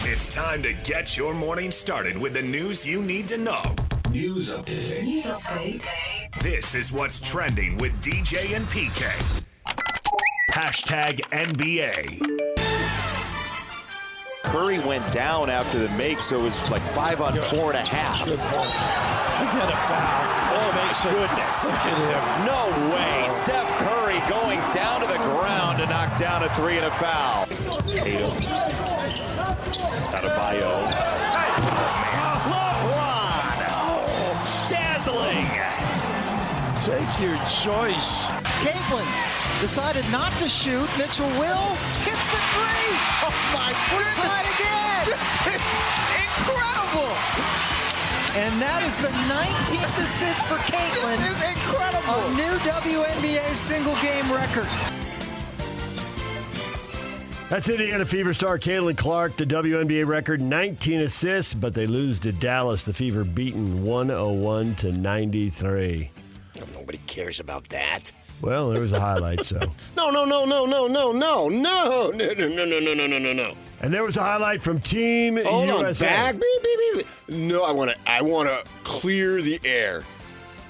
It's time to get your morning started with the news you need to know. News update. This is what's trending with DJ and PK. Hashtag NBA. Curry went down after the make, so it was like 5 on 4.5. Good point. Get a foul. Oh, my goodness. Look at him. No way. Steph Curry going down to the ground to knock down a 3 and a foul. Tatum. Adebayo. LeBron. Dazzling. Take your choice. Caitlin decided not to shoot. Mitchell will. Hits the three. Oh, my We're tied again. This is incredible. And that is the 19th assist for Caitlin. This is incredible. A new WNBA single game record. That's Indiana Fever star Caitlin Clark, the WNBA record, 19 assists, but they lose to Dallas. The Fever beaten 101-93. Nobody cares about that. Well, there was a highlight, so. No. And there was a highlight from Team Hold USA. on, back. Beep. No, I want to clear the air.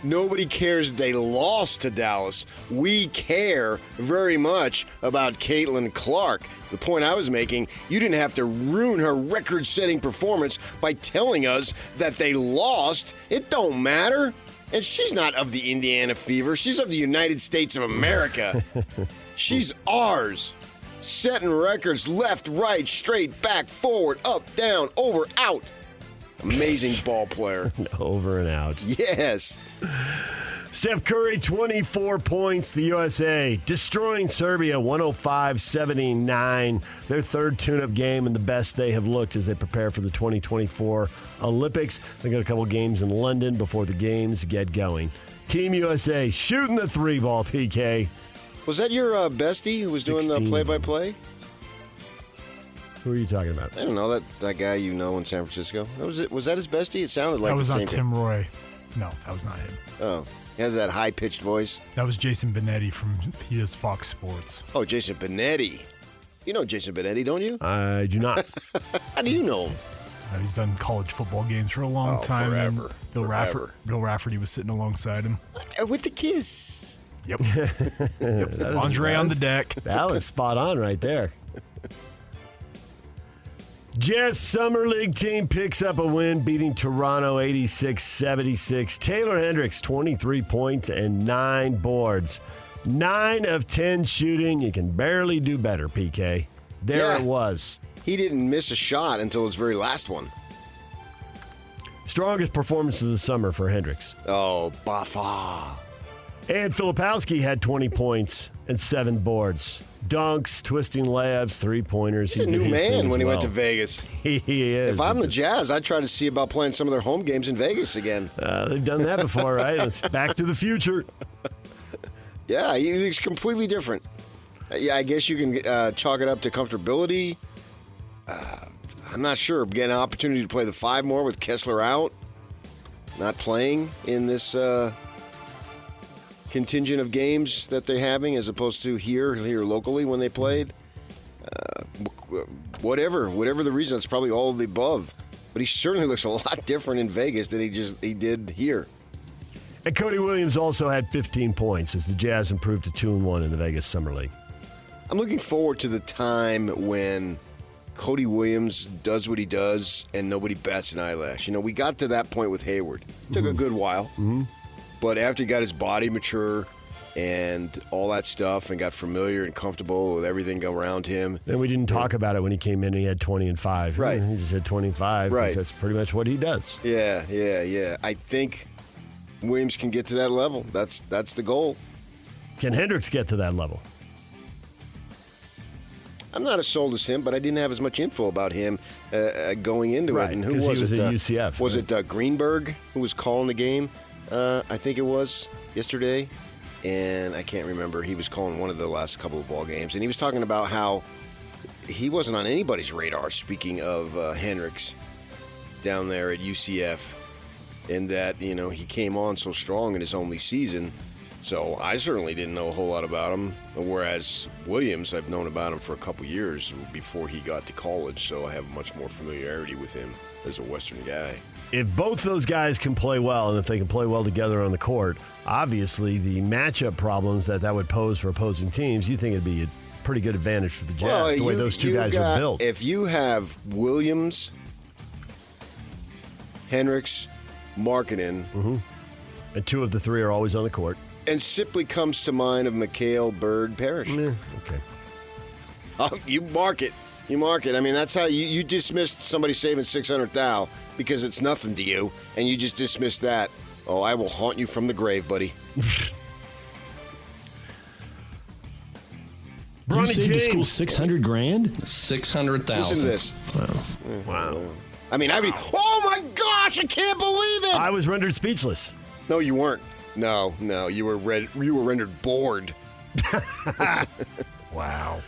Nobody cares they lost to Dallas. We care very much about Caitlin Clark. The point I was making, you didn't have to ruin her record-setting performance by telling us that they lost. It don't matter. And she's not of the Indiana Fever. She's of the United States of America. She's ours. Setting records left, right, straight, back, forward, up, down, over, out. Amazing ball player. Over and out. Yes. Steph Curry, 24 points. The USA destroying Serbia 105-79. Their third tune-up game and the best they have looked as they prepare for the 2024 Olympics. They got a couple games in London before the games get going. Team USA shooting the three ball, PK. Was that your bestie who was doing the play-by-play? Who are you talking about? I don't know, that guy you know in San Francisco. Was that his bestie? It sounded like that was the same not Tim Roy. No, that was not him. Oh, he has that high-pitched voice. That was Jason Benetti he is Fox Sports. Oh, Jason Benetti. You know Jason Benetti, don't you? I do not. How do you know him? He's done college football games for a long time. Forever. Bill Rafferty was sitting alongside him. With the kiss. Yep. Lingerie on the deck. That was spot on right there. Jazz Summer League team picks up a win, beating Toronto 86-76. Taylor Hendricks, 23 points and 9 boards. 9 of 10 shooting. You can barely do better, PK. It was. He didn't miss a shot until his very last one. Strongest performance of the summer for Hendricks. Oh, Bafa. And Filipowski had 20 points and 7 boards. Dunks, twisting layups, three-pointers. He's a new man when he went to Vegas. He is. If I'm the Jazz, I'd try to see about playing some of their home games in Vegas again. They've done that before, right? It's back to the future. Yeah, he's completely different. Yeah, I guess you can chalk it up to comfortability. I'm not sure. Getting an opportunity to play the 5 more with Kessler out. Not playing in this contingent of games that they're having as opposed to here locally when they played. Whatever the reason, it's probably all of the above. But he certainly looks a lot different in Vegas than he did here. And Cody Williams also had 15 points as the Jazz improved to 2-1 in the Vegas Summer League. I'm looking forward to the time when Cody Williams does what he does and nobody bats an eyelash. You know, we got to that point with Hayward. It took a good while. Mm-hmm. But after he got his body mature and all that stuff and got familiar and comfortable with everything around him. And we didn't talk about it when he came in. He had 20 and 5. Right. He just had 25. Right. That's pretty much what he does. Yeah. I think Williams can get to that level. That's the goal. Can Hendricks get to that level? I'm not as sold as him, but I didn't have as much info about him going into it. And who was he was it? at UCF. Was it Greenberg who was calling the game? I think it was yesterday, and I can't remember. He was calling one of the last couple of ball games, and he was talking about how he wasn't on anybody's radar, speaking of Hendricks down there at UCF, and that, he came on so strong in his only season. So I certainly didn't know a whole lot about him. Whereas Williams, I've known about him for a couple years before he got to college, so I have much more familiarity with him as a Western guy. If both those guys can play well, and if they can play well together on the court, obviously the matchup problems that would pose for opposing teams, you think it'd be a pretty good advantage for the Jazz, the way those two guys are built. If you have Williams, Hendricks, Markkanen, and two of the three are always on the court. and simply comes to mind of Mikhail Bird Parrish. Okay. Oh, you mark it. You mark it. I mean, that's how you dismissed somebody saving $600,000 because it's nothing to you, and you just dismissed that. Oh, I will haunt you from the grave, buddy. You saved the school $600,000? $600,000. Listen to this. Wow. I mean, oh my gosh, I can't believe it. I was rendered speechless. No, you weren't. No, you were rendered bored. Wow.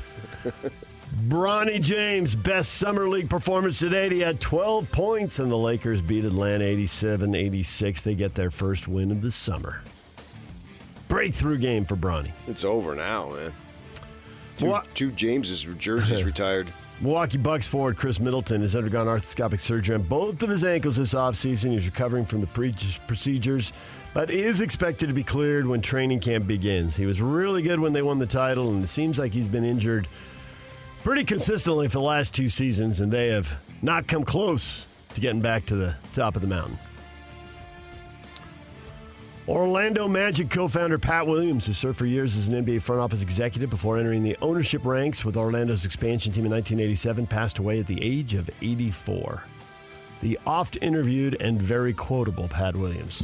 Bronny James, best summer league performance to date. He had 12 points, and the Lakers beat Atlanta 87-86. They get their first win of the summer. Breakthrough game for Bronny. It's over now, man. Two Jameses jerseys retired. Milwaukee Bucks forward Chris Middleton has undergone arthroscopic surgery on both of his ankles this offseason. He's recovering from the procedures, but is expected to be cleared when training camp begins. He was really good when they won the title, and it seems like he's been injured pretty consistently for the last two seasons, and they have not come close to getting back to the top of the mountain. Orlando Magic co-founder Pat Williams, who served for years as an NBA front office executive before entering the ownership ranks with Orlando's expansion team in 1987, passed away at the age of 84. The oft-interviewed and very quotable Pat Williams.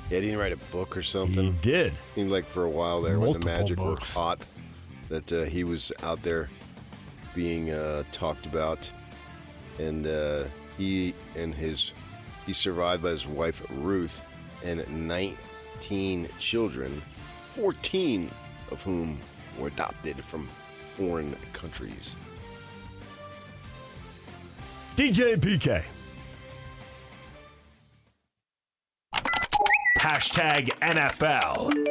Yeah, didn't he write a book or something? He did. Seemed like for a while there when the Magic were hot, that he was out there being talked about, and he survived by his wife Ruth and 19 children, 14 of whom were adopted from foreign countries. DJ and PK. Hashtag NFL.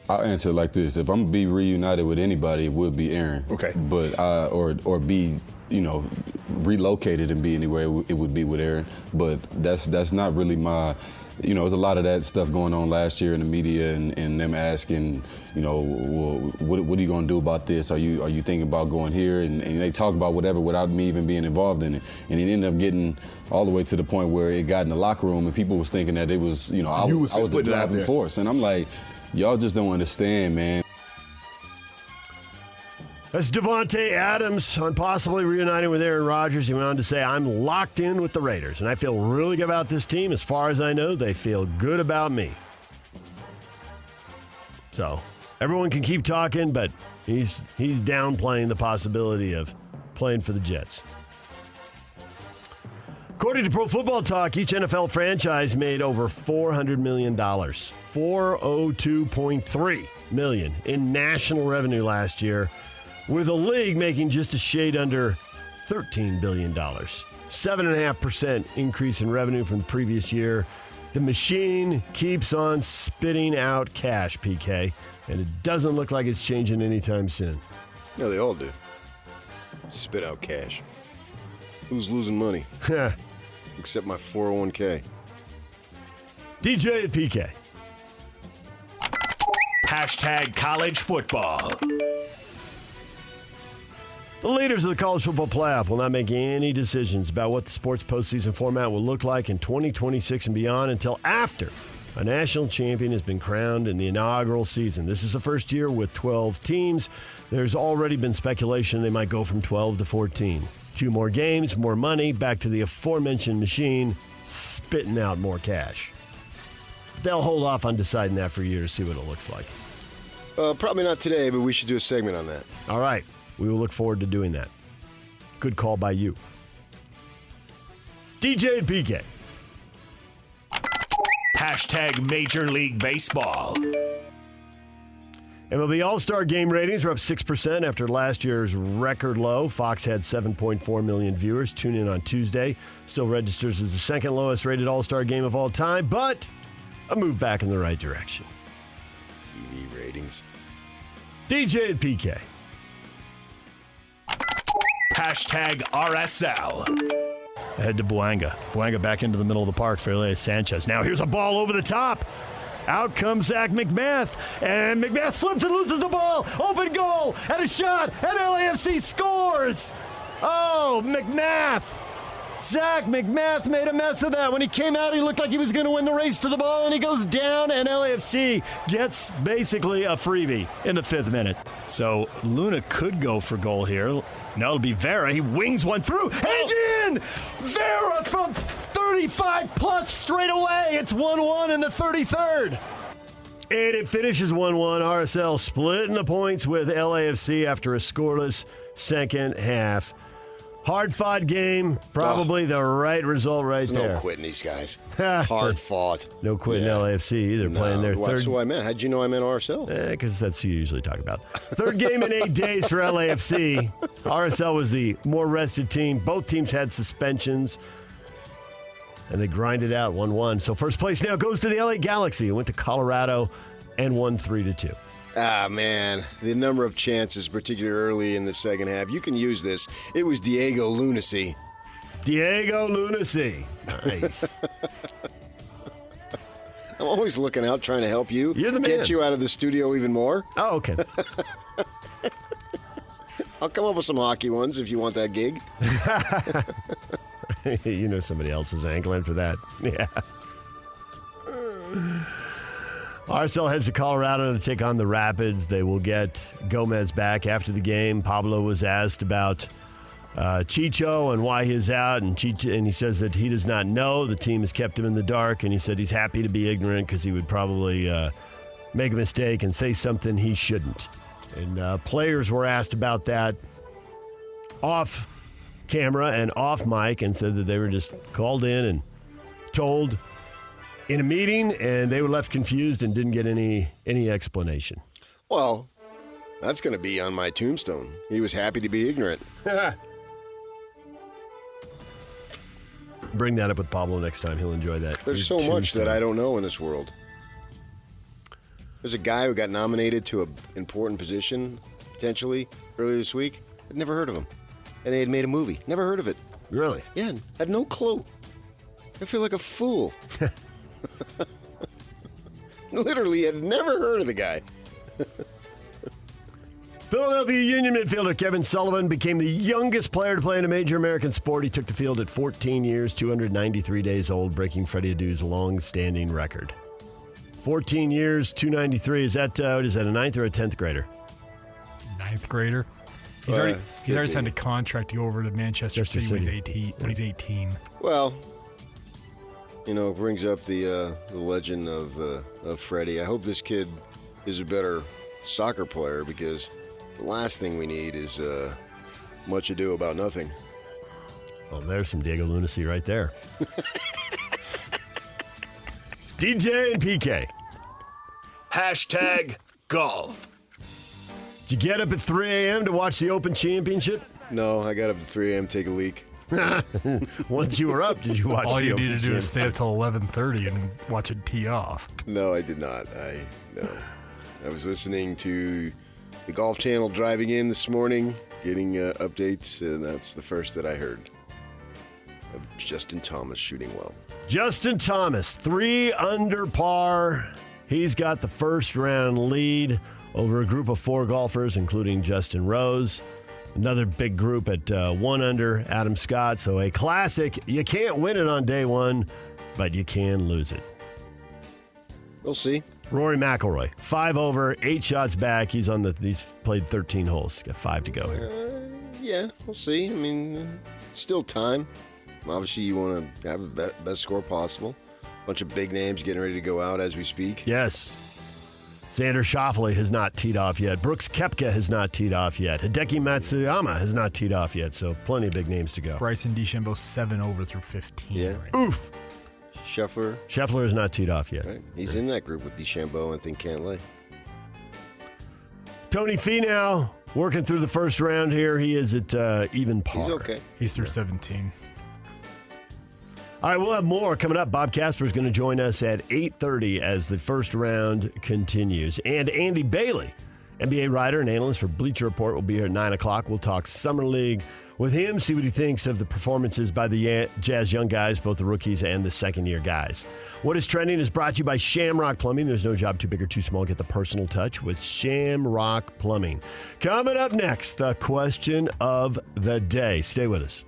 I'll answer it like this. If I'm gonna be reunited with anybody, it would be Aaron. Okay. But or be, relocated and be anywhere, it would be with Aaron. But that's not really my. There's a lot of that stuff going on last year in the media and them asking, well, what are you going to do about this? Are you thinking about going here? And they talk about whatever without me even being involved in it. And it ended up getting all the way to the point where it got in the locker room and people was thinking that it was, I was the driving force. And I'm like, y'all just don't understand, man. That's Davante Adams on possibly reuniting with Aaron Rodgers. He went on to say, I'm locked in with the Raiders, and I feel really good about this team. As far as I know, they feel good about me. So everyone can keep talking, but he's downplaying the possibility of playing for the Jets. According to Pro Football Talk, each NFL franchise made over $400 million, $402.3 million in national revenue last year, with the league making just a shade under $13 billion. 7.5% increase in revenue from the previous year. The machine keeps on spitting out cash, PK, and it doesn't look like it's changing anytime soon. No, they all do. Spit out cash. Who's losing money? Except my 401k. DJ and PK. Hashtag college football. The leaders of the college football playoff will not make any decisions about what the sports postseason format will look like in 2026 and beyond until after a national champion has been crowned in the inaugural season. This is the first year with 12 teams. There's already been speculation they might go from 12 to 14. 2 more games, more money, back to the aforementioned machine, spitting out more cash. They'll hold off on deciding that for a year to see what it looks like. Probably not today, but we should do a segment on that. All right. We will look forward to doing that. Good call by you. DJ and PK. Hashtag Major League Baseball. MLB All-Star Game ratings were up 6% after last year's record low. Fox had 7.4 million viewers tune in on Tuesday. Still registers as the second lowest rated All-Star Game of all time, but a move back in the right direction. TV ratings. DJ and PK. Hashtag RSL. Ahead to Buanga. Buanga back into the middle of the park for Elias Sanchez. Now here's a ball over the top. Out comes Zach McMath, and McMath slips and loses the ball. Open goal, and a shot, and LAFC scores. Oh, McMath. Zach McMath made a mess of that. When he came out, he looked like he was going to win the race to the ball, and he goes down, and LAFC gets basically a freebie in the 5th minute. So Luna could go for goal here. Now it'll be Vera. He wings one through, and in! Vera from 35-plus straight away. It's 1-1 in the 33rd. And it finishes 1-1. RSL splitting the points with LAFC after a scoreless second half. Hard-fought game. Probably the right result right there. No quitting these guys. Hard-fought. No quitting LAFC either. No, playing their that's third. who I meant. How'd you know I meant RSL? Because that's who you usually talk about. Third game in 8 days for LAFC. RSL was the more rested team. Both teams had suspensions. And they grinded out 1-1. So first place now goes to the LA Galaxy. It went to Colorado and won 3-2. Ah, man. The number of chances, particularly early in the second half. You can use this. It was Diego Lunacy. Diego Lunacy. Nice. I'm always looking out, trying to help you. You're the man. Get you out of the studio even more. Oh, okay. I'll come up with some hockey ones if you want that gig. You know somebody else is angling for that. Yeah. RSL heads to Colorado to take on the Rapids. They will get Gomez back after the game. Pablo was asked about Chicho and why he's out, and he says that he does not know. The team has kept him in the dark, and he said he's happy to be ignorant because he would probably make a mistake and say something he shouldn't. And players were asked about that off camera and off mic and said that they were just called in and told in a meeting, and they were left confused and didn't get any explanation. Well, that's going to be on my tombstone. He was happy to be ignorant. Bring that up with Pablo next time. He'll enjoy that. There's so much that I don't know in this world. There's a guy who got nominated to an important position, potentially, earlier this week. I'd never heard of him. And they had made a movie. Never heard of it. Really? Yeah, had no clue. I feel like a fool. Literally had never heard of the guy. Philadelphia Union midfielder Kevin Sullivan became the youngest player to play in a major American sport. He took the field at 14 years, 293 days old, breaking Freddie Adu's long-standing record. 14 years, 293. Is that a 9th or a 10th grader? 9th grader. He's already signed a contract to go over to Manchester City when he's 18. Well, you know, it brings up the legend of Freddie. I hope this kid is a better soccer player, because the last thing we need is much ado about nothing. Well, there's some Diego Lunacy right there. DJ and PK. Hashtag golf. Did you get up at 3 a.m. to watch the Open Championship? No, I got up at 3 a.m. to take a leak. Once you were up, did you watch All the you Open need to do is stay up till 11:30 and watch it tee off. No, I did not. I was listening to the Golf Channel driving in this morning, getting updates, and that's the first that I heard of Justin Thomas shooting well. Justin Thomas, 3 under par. He's got the first round lead over a group of 4 golfers, including Justin Rose. Another big group at 1 under, Adam Scott. So a classic. You can't win it on day one, but you can lose it. We'll see. Rory McIlroy, 5 over, 8 shots back. He's played 13 holes. He's got 5 to go here. Yeah, we'll see. I mean, still time. Obviously, you want to have the best score possible. Bunch of big names getting ready to go out as we speak. Yes. Xander Schauffele has not teed off yet. Brooks Koepka has not teed off yet. Hideki Matsuyama has not teed off yet. So plenty of big names to go. Bryson DeChambeau 7 over through 15. Yeah. Right. Oof. Scheffler has not teed off yet. Right. He's in that group with DeChambeau, I think, can't lay. Tony Finau working through the first round here. He is at even par. He's okay. He's through 17. All right, we'll have more coming up. Bob Casper is going to join us at 8:30 as the first round continues. And Andy Bailey, NBA writer and analyst for Bleacher Report, will be here at 9 o'clock. We'll talk Summer League with him, see what he thinks of the performances by the Jazz young guys, both the rookies and the second-year guys. What is Trending is brought to you by Shamrock Plumbing. There's no job too big or too small. Get the personal touch with Shamrock Plumbing. Coming up next, the question of the day. Stay with us.